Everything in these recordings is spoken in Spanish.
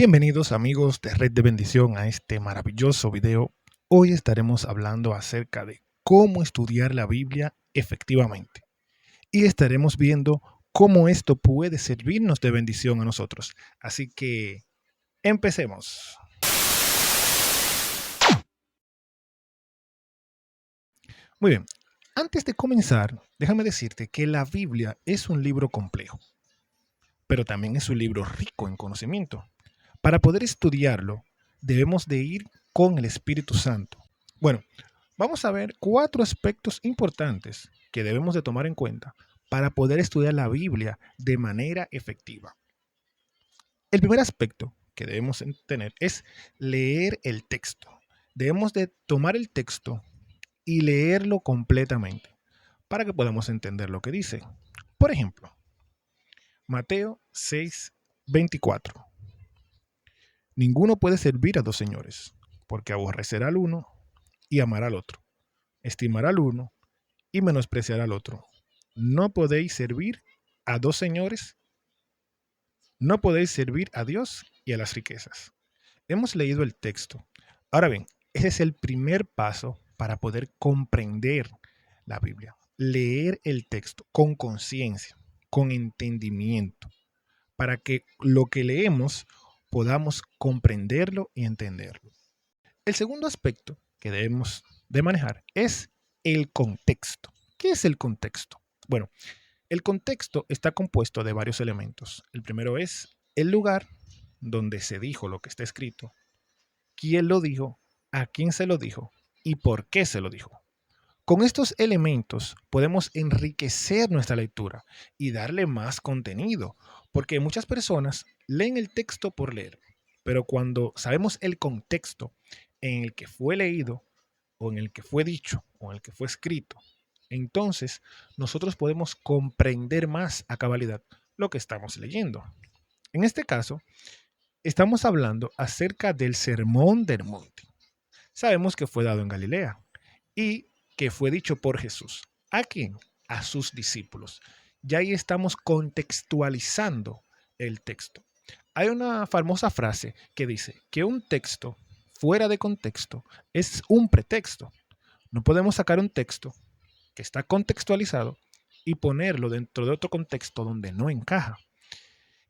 Bienvenidos amigos de Red de Bendición a este maravilloso video. Hoy estaremos hablando acerca de cómo estudiar la Biblia efectivamente y estaremos viendo cómo esto puede servirnos de bendición a nosotros. Así que empecemos. Muy bien, antes de comenzar, déjame decirte que la Biblia es un libro complejo, pero también es un libro rico en conocimiento. Para poder estudiarlo, debemos de ir con el Espíritu Santo. Bueno, vamos a ver 4 aspectos importantes que debemos de tomar en cuenta para poder estudiar la Biblia de manera efectiva. El primer aspecto que debemos tener es leer el texto. Debemos de tomar el texto y leerlo completamente para que podamos entender lo que dice. Por ejemplo, Mateo 6:24. Ninguno puede servir a dos señores, porque aborrecerá al uno y amará al otro, estimará al uno y menospreciará al otro. No podéis servir a dos señores, no podéis servir a Dios y a las riquezas. Hemos leído el texto. Ahora bien, ese es el primer paso para poder comprender la Biblia. Leer el texto con conciencia, con entendimiento, para que lo que leemos podamos comprenderlo y entenderlo. El segundo aspecto que debemos de manejar es el contexto. ¿Qué es el contexto? Bueno, el contexto está compuesto de varios elementos. El primero es el lugar donde se dijo lo que está escrito, quién lo dijo, a quién se lo dijo y por qué se lo dijo. Con estos elementos podemos enriquecer nuestra lectura y darle más contenido, porque muchas personas leen el texto por leer, pero cuando sabemos el contexto en el que fue leído, o en el que fue dicho, o en el que fue escrito, entonces nosotros podemos comprender más a cabalidad lo que estamos leyendo. En este caso, estamos hablando acerca del Sermón del Monte. Sabemos que fue dado en Galilea y que fue dicho por Jesús. ¿A quién? A sus discípulos. Ya ahí estamos contextualizando el texto. Hay una famosa frase que dice que un texto fuera de contexto es un pretexto. No podemos sacar un texto que está contextualizado y ponerlo dentro de otro contexto donde no encaja.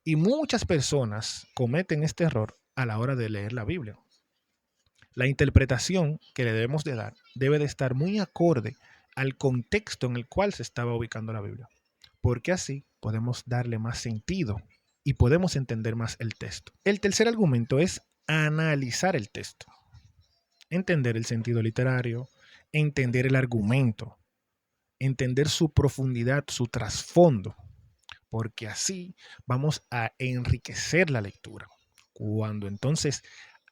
Y muchas personas cometen este error a la hora de leer la Biblia. La interpretación que le debemos de dar debe de estar muy acorde al contexto en el cual se estaba ubicando la Biblia, porque así podemos darle más sentido y podemos entender más el texto. El tercer argumento es analizar el texto, entender el sentido literario, entender el argumento, entender su profundidad, su trasfondo, porque así vamos a enriquecer la lectura. Cuando entonces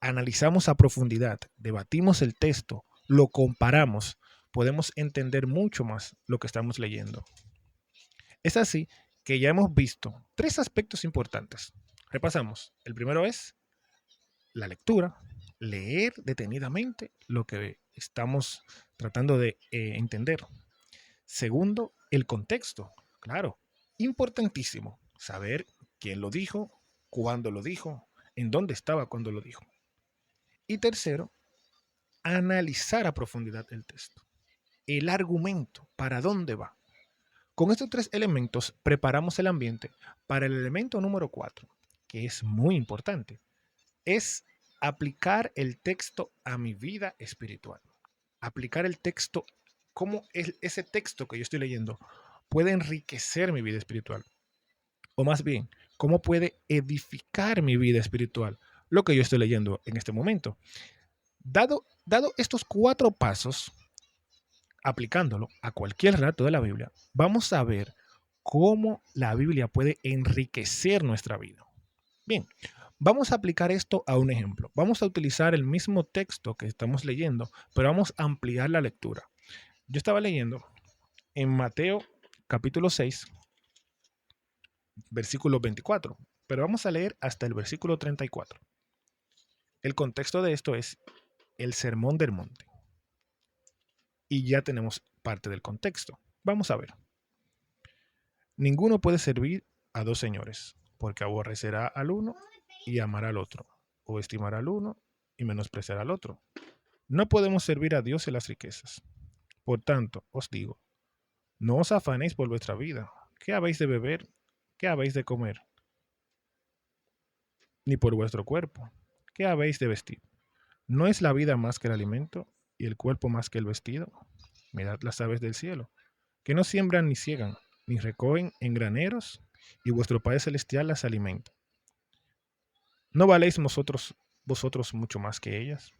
analizamos a profundidad, debatimos el texto, lo comparamos, podemos entender mucho más lo que estamos leyendo. Es así que ya hemos visto 3 aspectos importantes. Repasamos. El primero es la lectura, leer detenidamente lo que estamos tratando de entender. Segundo, el contexto. Claro, importantísimo saber quién lo dijo, cuándo lo dijo, en dónde estaba cuando lo dijo. Y tercero, analizar a profundidad el texto. El argumento, ¿para dónde va? Con estos 3 elementos preparamos el ambiente para el elemento número 4, que es muy importante. Es aplicar el texto a mi vida espiritual. Aplicar el texto, cómo ese texto que yo estoy leyendo puede enriquecer mi vida espiritual. O más bien, cómo puede edificar mi vida espiritual, lo que yo estoy leyendo en este momento. Dado estos 4 pasos, aplicándolo a cualquier relato de la Biblia, vamos a ver cómo la Biblia puede enriquecer nuestra vida. Bien, vamos a aplicar esto a un ejemplo. Vamos a utilizar el mismo texto que estamos leyendo, pero vamos a ampliar la lectura. Yo estaba leyendo en Mateo capítulo 6, versículo 24, pero vamos a leer hasta el versículo 34. El contexto de esto es el Sermón del Monte. Y ya tenemos parte del contexto. Vamos a ver. Ninguno puede servir a dos señores, porque aborrecerá al uno y amar al otro, o estimar al uno y menospreciar al otro. No podemos servir a Dios y las riquezas. Por tanto, os digo, no os afanéis por vuestra vida, qué habéis de beber, qué habéis de comer, ni por vuestro cuerpo, qué habéis de vestir. ¿No es la vida más que el alimento y el cuerpo más que el vestido? Mirad las aves del cielo, que no siembran ni ciegan, ni recogen en graneros, y vuestro Padre Celestial las alimenta. ¿No valéis vosotros mucho más que ellas?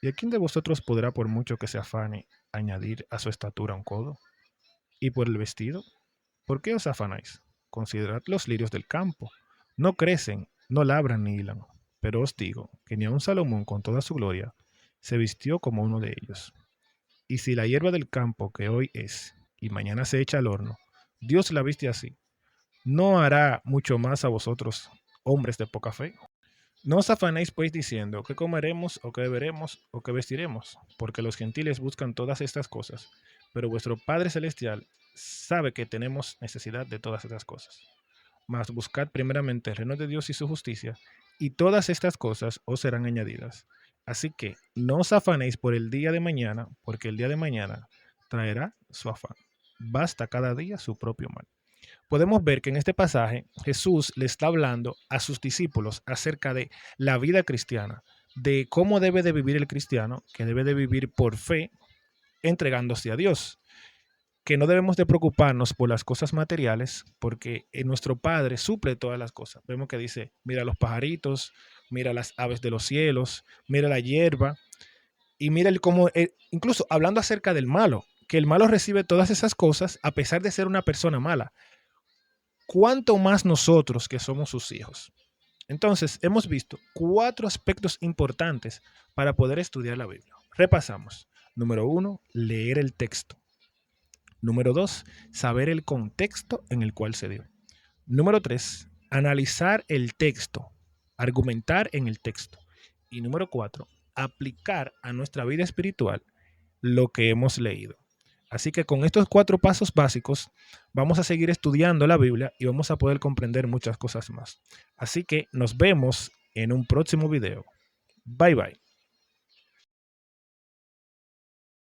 ¿Y a quién de vosotros podrá, por mucho que se afane, añadir a su estatura un codo? ¿Y por el vestido? ¿Por qué os afanáis? Considerad los lirios del campo. No crecen, no labran ni hilan. Pero os digo que ni aun Salomón con toda su gloria se vistió como uno de ellos. Y si la hierba del campo que hoy es y mañana se echa al horno, Dios la viste así, ¿no hará mucho más a vosotros, hombres de poca fe? No os afanéis pues diciendo qué comeremos o qué beberemos o qué vestiremos, porque los gentiles buscan todas estas cosas, pero vuestro Padre Celestial sabe que tenemos necesidad de todas estas cosas. Mas buscad primeramente el reino de Dios y su justicia, y todas estas cosas os serán añadidas. Así que no os afanéis por el día de mañana, porque el día de mañana traerá su afán. Basta cada día su propio mal. Podemos ver que en este pasaje Jesús le está hablando a sus discípulos acerca de la vida cristiana, de cómo debe de vivir el cristiano, que debe de vivir por fe, entregándose a Dios, que no debemos de preocuparnos por las cosas materiales, porque nuestro Padre suple todas las cosas. Vemos que dice, mira los pajaritos, mira las aves de los cielos, mira la hierba, y mira cómo, incluso hablando acerca del malo, que el malo recibe todas esas cosas a pesar de ser una persona mala. ¿Cuánto más nosotros que somos sus hijos? Entonces, hemos visto 4 aspectos importantes para poder estudiar la Biblia. Repasamos. Número 1, leer el texto. Número 2, saber el contexto en el cual se dio. Número 3, analizar el texto, argumentar en el texto. Y número 4, aplicar a nuestra vida espiritual lo que hemos leído. Así que con estos 4 pasos básicos vamos a seguir estudiando la Biblia y vamos a poder comprender muchas cosas más. Así que nos vemos en un próximo video. Bye bye.